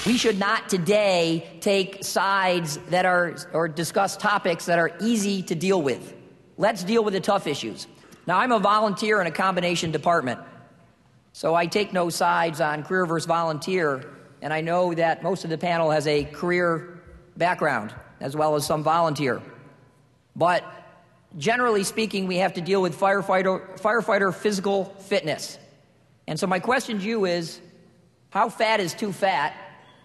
We should not today take sides that are, or discuss topics that are easy to deal with. Let's deal with the tough issues. Now, I'm a volunteer in a combination department, so I take no sides on career versus volunteer, and I know that most of the panel has a career background as well as some volunteer. But generally speaking, we have to deal with firefighter physical fitness. And so my question to you is, how fat is too fat?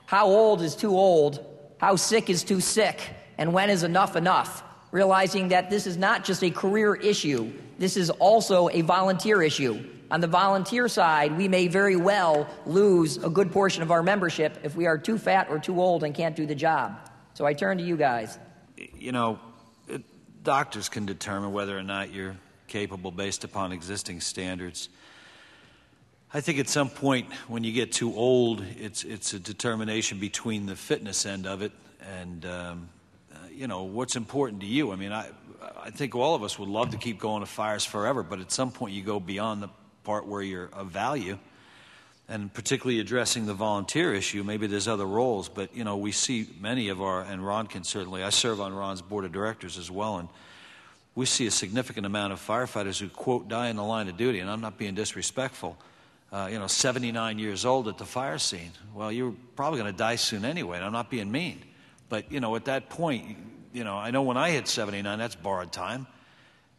How old is too old? How sick is too sick? And when is enough enough? Realizing that this is not just a career issue, this is also a volunteer issue. On the volunteer side, we may very well lose a good portion of our membership if we are too fat or too old and can't do the job. So I turn to you guys. You know, doctors can determine whether or not you're capable based upon existing standards. I think at some point when you get too old, it's a determination between the fitness end of it and, you know, what's important to you. I mean, I think all of us would love to keep going to fires forever, but at some point you go beyond the part where you're of value. And particularly addressing the volunteer issue, maybe there's other roles, but, you know, we see many of our, and Ron can certainly, I serve on Ron's board of directors as well, and we see a significant amount of firefighters who, quote, die in the line of duty, and I'm not being disrespectful, you know, 79 years old at the fire scene. Well, you're probably going to die soon anyway, and I'm not being mean. But, you know, at that point, you know, I know when I hit 79, that's borrowed time.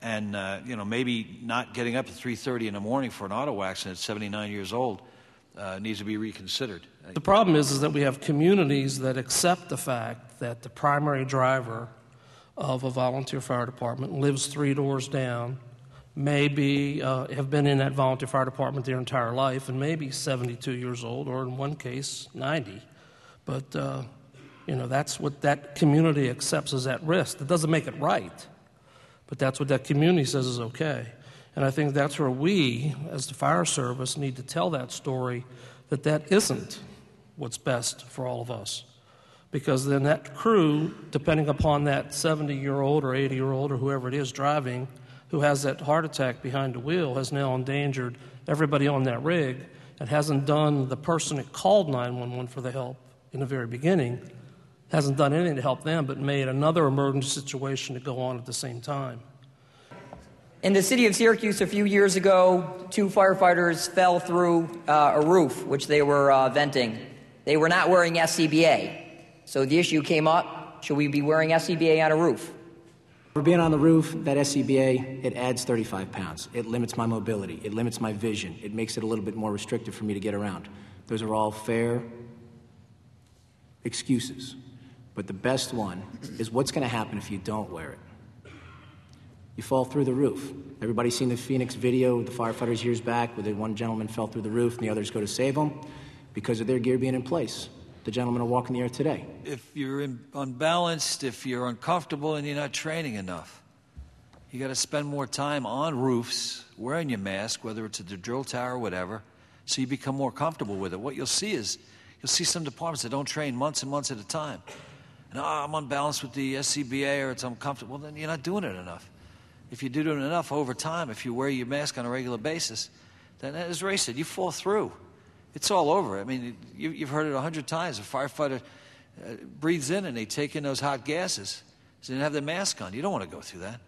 And, you know, maybe not getting up at 3:30 in the morning for an auto accident at 79 years old needs to be reconsidered. The problem is that we have communities that accept the fact that the primary driver of a volunteer fire department lives 3 doors down, maybe have been in that volunteer fire department their entire life, and maybe 72 years old, or in one case, 90. But, you know, that's what that community accepts as at risk. It doesn't make it right, but that's what that community says is okay. And I think that's where we, as the fire service, need to tell that story, that that isn't what's best for all of us. Because then that crew, depending upon that 70-year-old or 80-year-old or whoever it is driving, who has that heart attack behind the wheel, has now endangered everybody on that rig and hasn't done the person that called 911 for the help in the very beginning, hasn't done anything to help them but made another emergency situation to go on at the same time. In the city of Syracuse a few years ago, 2 firefighters fell through a roof, which they were venting. They were not wearing SCBA. So the issue came up, should we be wearing SCBA on a roof? For being on the roof, that SCBA, it adds 35 pounds. It limits my mobility. It limits my vision. It makes it a little bit more restrictive for me to get around. Those are all fair excuses. But the best one is what's going to happen if you don't wear it. You fall through the roof. Everybody's seen the Phoenix video with the firefighters years back where the one gentleman fell through the roof and the others go to save him because of their gear being in place. The gentlemen are walking the air today. If you're unbalanced, if you're uncomfortable and you're not training enough, you got to spend more time on roofs, wearing your mask, whether it's at the drill tower or whatever, so you become more comfortable with it. What you'll see is, you'll see some departments that don't train months and months at a time. And, I'm unbalanced with the SCBA or it's uncomfortable. Well, then you're not doing it enough. If you do it enough over time, if you wear your mask on a regular basis, then as Ray said, you fall through. It's all over. I mean, you've heard it 100 times. A firefighter breathes in and they take in those hot gases. So they have their mask on. You don't want to go through that.